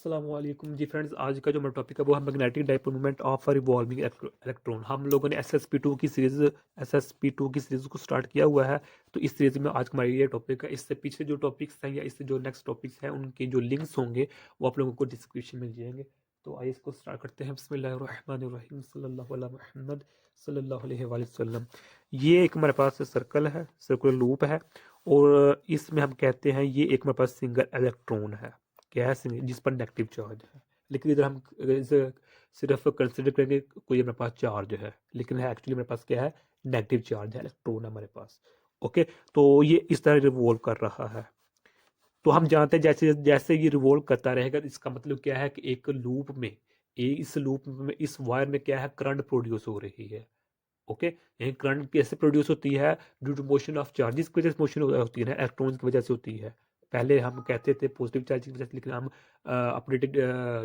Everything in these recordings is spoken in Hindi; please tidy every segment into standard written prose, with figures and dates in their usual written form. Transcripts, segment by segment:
अस्सलाम वालेकुम जी फ्रेंड्स। आज का जो मेरा टॉपिक है वो है magnetic dipole moment of a revolving electron. हम लोगों ने एसएसपी2 की सीरीज को स्टार्ट किया हुआ है। तो इस सीरीज में आज का हमारा ये टॉपिक है। इससे पीछे जो टॉपिक्स हैं या इससे जो नेक्स्ट टॉपिक्स हैं उनके जो लिंक्स होंगे वो आप लोगों को डिस्क्रिप्शन में मिल जाएंगे। तो आइए इसको स्टार्ट करते हैं। बिस्मिल्लाहिर्रहमानिर्रहीम सल्लल्लाहु अला मुहम्मद सल्लल्लाहु अलैहि वसल्लम। ये एक हमारे पास सर्कल है, सर्कुलर लूप है, और इसमें हम कहते हैं ये एक हमारे पास सिंगल इलेक्ट्रॉन है। गैस जिस पर नेगेटिव चार्ज है। लेकिन इधर हम इसे सिर्फ कंसिडर करेंगे कोई हमारे पास चार्ज है, लेकिन है एक्चुअली हमारे पास क्या है, नेगेटिव चार्ज है, इलेक्ट्रॉन है हमारे पास। ओके, तो ये इस तरह रिवॉल्व कर रहा है। तो हम जानते हैं जैसे जैसे ये रिवॉल्व करता रहेगा, इसका मतलब क्या है कि एक लूप में इस लूप में इस वायर में क्या है, करंट प्रोड्यूस हो रही है। ओके, यही करंट कैसे प्रोड्यूस होती है, due to motion of charges की वजह से मोशन होती है ना, इलेक्ट्रॉन्स की वजह से होती है। पहले हम कहते थे पॉजिटिव चार्ज की वजह से, लेकिन हम अपडेटेड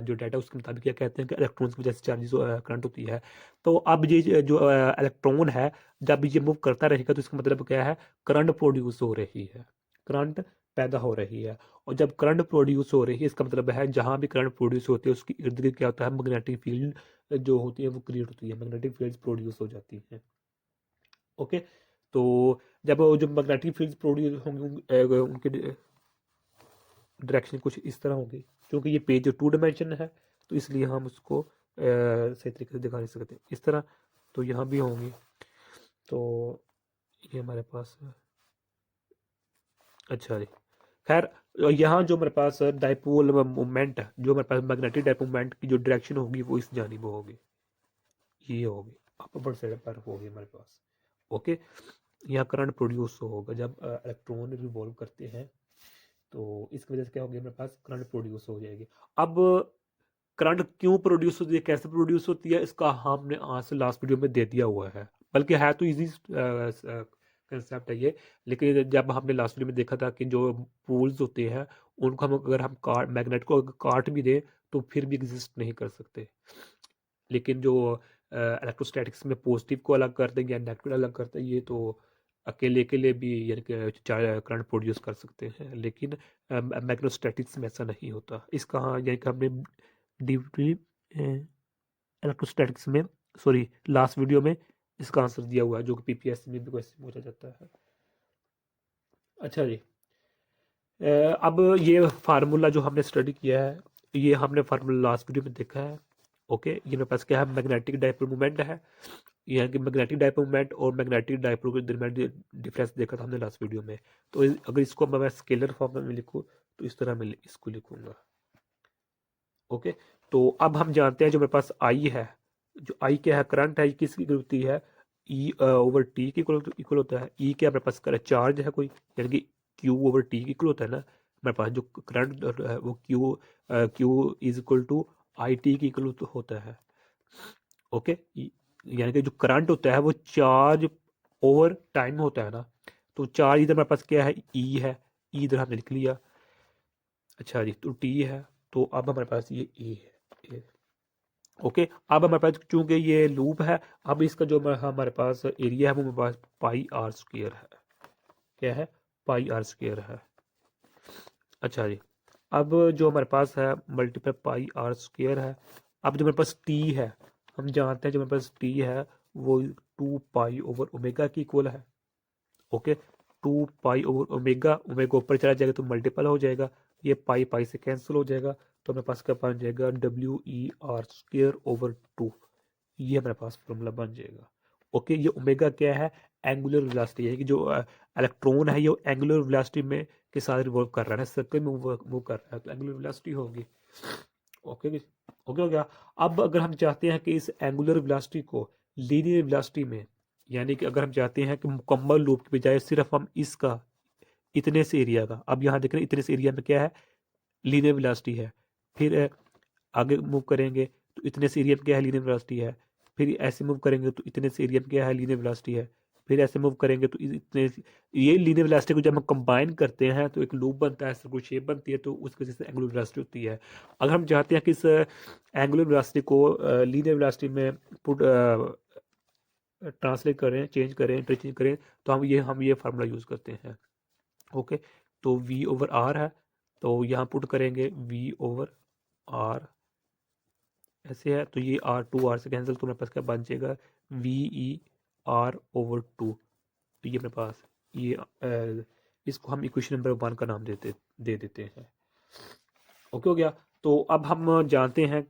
जो डाटा उसके मुताबिक क्या कहते हैं कि इलेक्ट्रॉन्स की वजह से चार्जेस करंट होती है। तो अब ये जो इलेक्ट्रॉन है, जब ये मूव करता रहेगा तो इसका मतलब क्या है, करंट प्रोड्यूस हो रही है, करंट पैदा हो रही है। और जब करंट प्रोड्यूस हो रही है, इसका मतलब है जहां भी करंट प्रोड्यूस होती है उसकी इर्द गिर्द क्या होता है, मैग्नेटिक फील्ड जो होती है वो क्रिएट होती है, मैग्नेटिक फील्ड प्रोड्यूस हो जाती है। ओके, तो जब वो जो मैग्नेटिक फील्ड प्रोड्यूस होंगे उनके डायरेक्शन कुछ इस तरह होगी। क्योंकि ये पेज 2 डायमेंशन है तो इसलिए हम उसको सही तरीके से दिखा नहीं सकते इस तरह। तो यहाँ भी होंगी। तो ये हमारे पास है। अच्छा जी, खैर यहाँ जो मेरे पास डाइपोल मोमेंट है, जो मेरे पास मैग्नेटिक डाइपोल मोमेंट की जो डायरेक्शन होगी वो इस जानिब होगी, ये होगी, अपर साइड पर होगी हमारे पास। ओके, यहाँ करंट प्रोड्यूस होगा जब इलेक्ट्रॉन रिवॉल्व करते हैं, तो इसकी वजह से क्या होगी, हमारे पास करंट प्रोड्यूस हो जाएगी। अब करंट क्यों प्रोड्यूस होती है, कैसे प्रोड्यूस होती है, इसका हमने आज से लास्ट वीडियो में दे दिया हुआ है। बल्कि है तो इजी कंसेप्ट है ये, लेकिन जब हमने लास्ट वीडियो में देखा था कि जो पोल्स होते हैं उनको हम अगर हम काट मैग्नेट को अगर काट भी दें तो फिर भी एग्जिस्ट नहीं कर सकते। लेकिन जो इलेक्ट्रोस्टैटिक्स में पॉजिटिव को अलग कर देंगे या नेगेटिव अलग करते हैं, ये तो अकेले अकेले भी यानी कि करंट प्रोड्यूस कर सकते हैं, लेकिन मैग्नेटोस्टैटिक्स में ऐसा नहीं होता। इसका यानी कि हमने डीपली इलेक्ट्रोस्टैटिक्स में, सॉरी लास्ट वीडियो में इसका आंसर दिया हुआ है, जो कि पीपीएससी में भी क्वेश्चन पूछा जाता है। अच्छा जी, अब ये फार्मूला जो हमने स्टडी किया है, ये हमने फार्मूला लास्ट वीडियो में देखा है। ओके, ये मेरे पास क्या है, मैग्नेटिक डाइपोल मोमेंट है। यहाँ की मैग्नेटिक डाइपोल मोमेंट और मैग्नेटिक डाइपोल के दरमियान डिफरेंस देखा था हमने लास्ट वीडियो में। तो अगर इसको मैं स्केलर फॉर्म में लिखूँ तो इस तरह मैं इसको लिखूंगा। ओके, तो अब हम जानते हैं जो मेरे पास आई है, जो आई क्या है, करंट है, किसकी इक्वल होती है, ई ओवर टी की इक्वल होता है। ई क्या मेरे पास कर चार्ज है कोई, यानी कि क्यू ओवर टी की इक्वल होता है ना। मेरे पास जो करंट है वो q is equal to i t की इक्वल होता है। ओके, यानी कि जो करंट होता है वो चार्ज ओवर टाइम होता है ना। तो चार्ज इधर मेरे पास क्या है, ई है, ई इधर हमने लिख लिया। अच्छा जी, तो टी है, तो अब हमारे पास ये ए है। ओके, अब हमारे पास चूंकि ये लूप है, अब इसका जो हमारे पास एरिया है वो हमारे पास पाई आर स्क्वायर है। क्या है, पाई आर स्क्वायर है। अच्छा जी, अब जो हमारे पास है मल्टीपल पाई आर स्क्वायर है। अब जो हमारे पास टी है, हम जानते हैं जो हमारे पास टी है वो 2 पाई ओवर ओमेगा की इक्वल है। Okay, 2 pi over omega, omega ऊपर चला जाएगा तो मल्टीपल हो जाएगा, ये पाई पाई से कैंसिल हो जाएगा, तो हमारे पास क्या बन जाएगा, WE r² ओवर 2। ये हमारे पास फॉर्मूला बन जाएगा। ओके, ये ओमेगा क्या है, एंगुलर वेलोसिटी है कि जो इलेक्ट्रॉन है ये एंगुलर वेलोसिटी में के साथ रिवॉल्व कर रहा है, सर्कल में मूव कर रहा है, तो एंगुलर वेलोसिटी होगी। ओके, ओके हो गया। अब अगर हम चाहते हैं कि इस एंगुलर वेलोसिटी को लीनियर वेलोसिटी में, यानी कि अगर हम चाहते हैं कि मुकम्मल लूप की बजाय सिर्फ हम इसका इतने से एरिया का, अब यहाँ देख रहे हैं इतने से एरिया में क्या है, लीनियर वेलोसिटी है। फिर आगे मूव करेंगे तो इतने से एरिया में क्या है, लीनियर वेलोसिटी है। फिर ऐसे मूव करेंगे तो इतने से एरिया में क्या है, लीनियर वेलोसिटी है। फिर ऐसे मूव करेंगे तो इतने, ये लीनियर वेलोसिटी को जब हम कंबाइन करते हैं तो एक लूप बनता है, सर्कुलर शेप बनती है, तो उसकी वजह से एंगुलर वेलोसिटी होती है। अगर हम चाहते हैं कि इस एंगुलर वेलोसिटी को लीनियर वेलोसिटी में पुट ट्रांसलेट करें, चेंज करें, इंटरचेंज करें, तो हम ये फार्मूला यूज़ करते हैं। ओके, तो V ओवर आर है, तो यहाँ पुट करेंगे V ओवर आर ऐसे है, तो ये आर टू आर से कैंसिल, तो मेरे पास क्या बन जाएगा v e r over two. तो ये मेरे पास ये इसको हम इक्वेशन नंबर 1 का नाम दे देते हैं। ओके हो गया। तो अब हम जानते हैं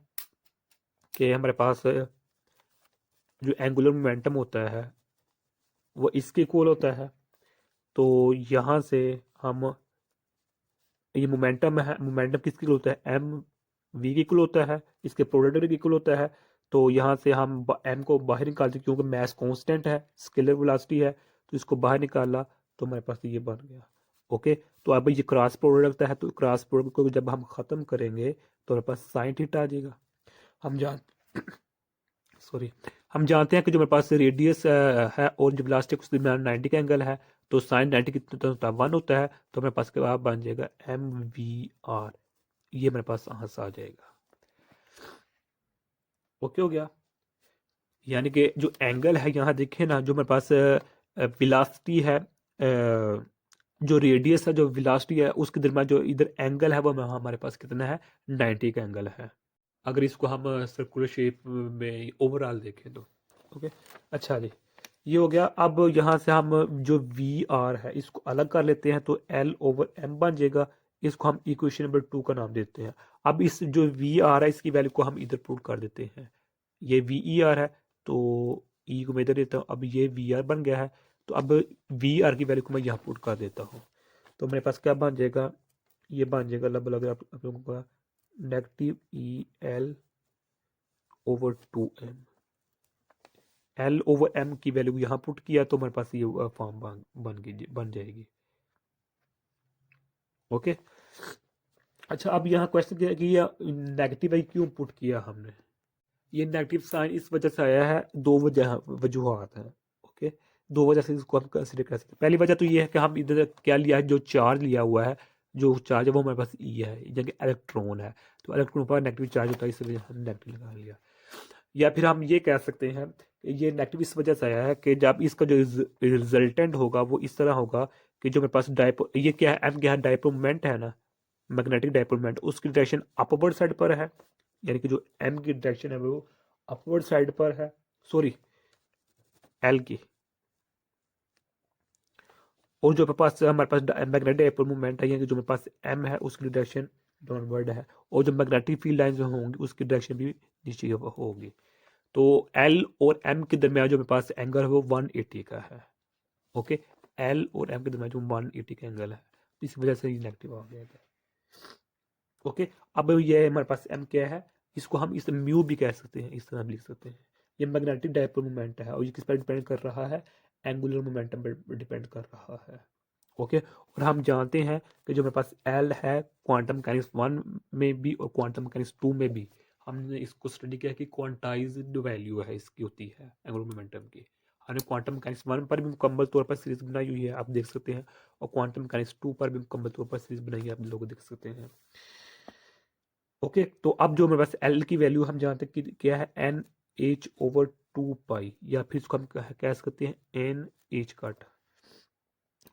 कि हमारे पास जो एंगुलर मोमेंटम होता है वो इसके इक्वल होता है। तो यहाँ से हम ये मोमेंटम है, मोमेंटम किसके इक्वल होता है एम वी के इक्वल होता है, इसके प्रोडक्ट के इक्वल होता है। तो यहाँ से हम एम को बाहर निकालते क्योंकि मैस कांस्टेंट है, स्केलर वेलोसिटी है, तो इसको बाहर निकाला तो हमारे पास ये बन गया। ओके, तो अब ये क्रॉस प्रोडक्ट है, तो क्रॉस प्रोडक्ट को जब हम खत्म करेंगे तो हमारे पास साइन थीटा आ जाएगा। हम जान सॉरी हम जानते हैं कि जो मेरे पास रेडियस है और जो वेलोसिटी उसके दरमियान 90 का एंगल है, तो साइन 90 कितना होता है 1 होता है, तो मेरे पास के बाद बन जाएगा एम वी आर। ये मेरे पास यहाँ से आ जाएगा। ओके हो गया। यानी कि जो एंगल है यहाँ देखें ना, जो मेरे पास वेलोसिटी है, जो रेडियस है जो वेलोसिटी है उसके दरमियान जो इधर एंगल है वो हमारे पास कितना है 90 का एंगल है, अगर इसको हम सर्कुलर शेप में ओवरऑल देखें तो। ओके, अच्छा जी, ये हो गया। अब यहाँ से हम जो वी आर है इसको अलग कर लेते हैं, तो एल ओवर एम बन जाएगा। इसको हम इक्वेशन नंबर 2 का नाम देते हैं। अब इस जो वी आर है इसकी वैल्यू को हम इधर पुट कर देते हैं। ये वी ई आर है, तो ई को मैं इधर देता हूँ। अब ये वी आर बन गया है, तो अब वी आर की वैल्यू को मैं यहाँ पुट कर देता हूँ। तो मेरे पास क्या बन जाएगा, ये बन जाएगा लगभग आप लोगों का negative e l over 2m। L over m की वैल्यू यहाँ पुट किया तो हमारे पास ये फॉर्म बन जाएगी। ओके, अच्छा, अब यहाँ क्वेश्चन क्या है कि ये नेगेटिव आई क्यों पुट किया हमने। ये नेगेटिव साइन इस वजह से आया है, दो वजूहत हैं। ओके, दो वजह से इसको हम कंसिडर कर सकते हैं। पहली वजह तो ये है कि हम इधर क्या लिया है, जो चार्ज लिया हुआ है, जो चार्ज है वो हमारे पास ई है, यानी कि इलेक्ट्रॉन है, तो इलेक्ट्रॉन पर नेगेटिव चार्ज होता है, इस वजह से हम नेगेटिव लगा लिया। या फिर हम ये कह सकते हैं कि ये नेगेटिव इस वजह से आया है कि जब इसका जो रिजल्टेंट होगा वो इस तरह होगा कि जो मेरे पास डायपो ये क्या है एम क्या है डायपोल मोमेंट है ना, मैग्नेटिक डायपोल मोमेंट, उसकी डायरेक्शन अपवर्ड साइड पर है, यानी कि जो एम की डायरेक्शन है वो अपवर्ड साइड पर है, सॉरी एल की। और जो मेरे पास हमारे पास मैग्नेटिक डायपोल मोमेंट है, यानी कि जो मेरे पास एम है उसकी डायरेक्शन डाउनवर्ड है, और जो मैग्नेटिक फील्ड लाइंस होंगी उसकी डायरेक्शन भी नीचे होगी। तो एल और एम के दरमियान जो मेरे पास एंगल है वो 180 का है। ओके, एल और एम के दरमियान जो 180 का एंगल है, इस वजह से ये नेगेटिव आ गया है। ओके, अब ये हमारे पास एम क्या है, इसको हम इस म्यू भी कह सकते हैं, इस तरह भी लिख सकते हैं। ये मैग्नेटिक डायपोल मोमेंट है और ये किस पर डिपेंड कर रहा है, एंगुलर मोमेंटम पर डिपेंड कर रहा है। ओके, और हम जानते हैं कि जो मेरे पास एल है क्वांटम मैकेनिक्स 1 में भी और क्वांटम मैकेनिक्स 2 में भी हमने इसको स्टडी किया कि क्वांटाइज्ड वैल्यू है इसकी होती है एंगुलर मोमेंटम की। हमने क्वांटम मैकेनिक्स 1 पर भी मुकम्मल तौर पर सीरीज बनाई हुई है, आप देख सकते हैं, और क्वांटम मैकेनिक्स 2 पर भी मुकम्मल तौर पर सीरीज बनाई है, आप लोग देख सकते हैं। ओके, तो अब जो मेरे पास एल की वैल्यू हम जानते हैं कि क्या है एन एच ओवर 2 पाई, या फिर इसको हम कह सकते हैं एन एच कट।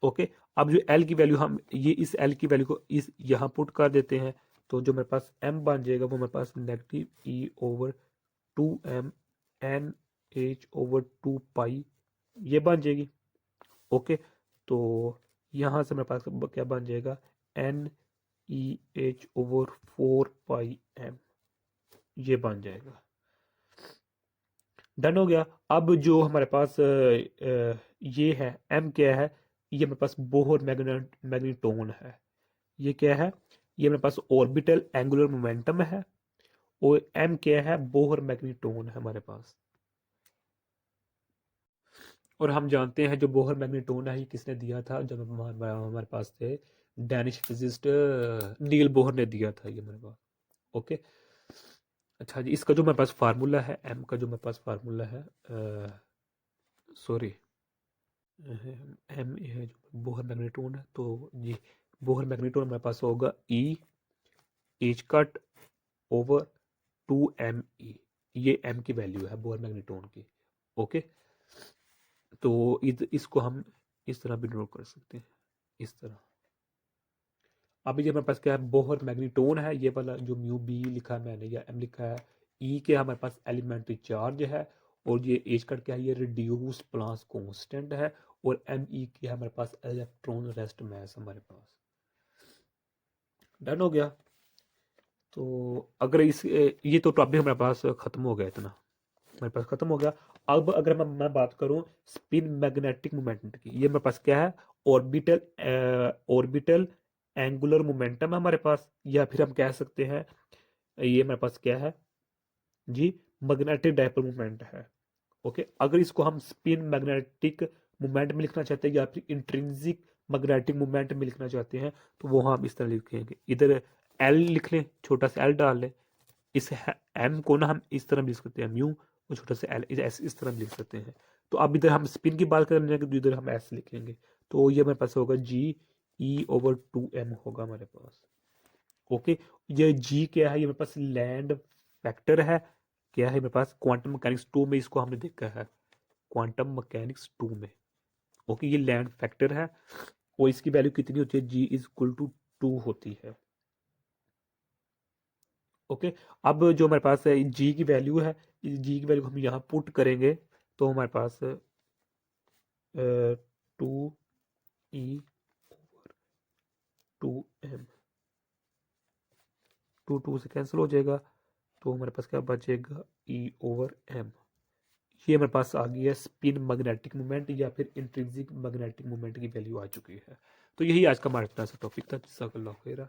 ओके, अब जो एल की वैल्यू हम ये इस एल की वैल्यू को इस यहाँ पुट कर देते हैं, तो जो मेरे पास एम बन जाएगा वो मेरे पास negative e over 2m n h over 2 pi, ये बन जाएगी। ओके, तो यहाँ से मेरे पास क्या बन जाएगा एन ई एच ओवर 4 पाई m, ये बन जाएगा। डन हो गया। अब जो हमारे पास ये है एम क्या है, ये मेरे पास बोहर मैग्नेटोन है। ये क्या है, ये मेरे पास ऑर्बिटल एंगुलर मोमेंटम है, और एम क्या है बोहर मैग्नेटोन है हमारे पास। और हम जानते हैं जो बोहर मैग्नेटोन है ये किसने दिया था, जब हमारे पास थे डैनिश फिजिस्ट नील बोहर ने दिया था ये मेरे पास। ओके, अच्छा जी, इसका जो मेरे पास फार्मूला है एम का, जो मेरे पास फार्मूला है सॉरी एम है जो बोहर मैग्नेटोन है, तो जी बोहर मैग्नेटोन मेरे पास होगा E H cut over 2m e, ये m की वैल्यू है बोहर मैग्नेटोन की। ओके, तो इसको हम इस तरह भी ड्रॉ कर सकते हैं, इस तरह। अब ये हमारे पास क्या है, बोहर मैग्नीटोन है, ये वाला जो म्यू बी लिखा है मैंने या एम लिखा है। ई के हमारे पास एलिमेंट्री चार्ज है, और ये एच कट क्या है, ये रिड्यूस प्लांस कांस्टेंट है, और एम ई की हमारे पास इलेक्ट्रॉन रेस्ट मास हमारे पास। डन हो गया। तो अगर इस ये तो टॉपिक हमारे पास खत्म हो गया, इतना मेरे पास खत्म हो गया। अब अगर मैं बात करूं स्पिन मैग्नेटिक मोमेंट की, ये मेरे पास क्या है, ऑर्बिटल ऑर्बिटल एंगुलर मोमेंटम है हमारे पास, या फिर हम कह सकते हैं ये मेरे पास क्या है जी, मैग्नेटिक डायपोल मोमेंट है। ओके, अगर इसको हम स्पिन मैग्नेटिक मोमेंट में लिखना चाहते हैं या फिर इंट्रिंसिक मैग्नेटिक मोमेंट में लिखना चाहते हैं, तो वो हम इस तरह लिखेंगे, इधर एल लिख लें, छोटा सा एल डाल लें, इस एम को ना हम इस तरह लिख सकते हैं म्यू, और छोटा सा एल इस तरह लिख सकते हैं। तो अब इधर हम स्पिन की बात करेंगे तो इधर हम एस लिखेंगे, तो ये हमारे पास होगा जी ई ओवर 2m होगा हमारे पास। ओके, ये जी क्या है, ये मेरे पास लैंड फैक्टर है, क्या है मेरे पास क्वांटम मैकेनिक्स 2 में इसको हमने देखा है, क्वांटम मैकेनिक्स 2 में। ओके, ये लैंड फैक्टर है, और इसकी वैल्यू कितनी होती है, जी इज इक्वल टू 2 होती है। ओके, अब जो हमारे पास है जी की वैल्यू है, इस जी की वैल्यू हम यहाँ पुट करेंगे, तो हमारे पास 2e ओवर 2m, 2 से कैंसिल हो जाएगा, तो हमारे पास क्या बचेगा, e ओवर m। ये हमारे पास आ गई है स्पिन मैग्नेटिक मोमेंट या फिर इंट्रिंसिक मैग्नेटिक मोमेंट की वैल्यू आ चुकी है। तो यही आज का हमारा इतना सा टॉपिक था, जिसका अल्लाह खैर।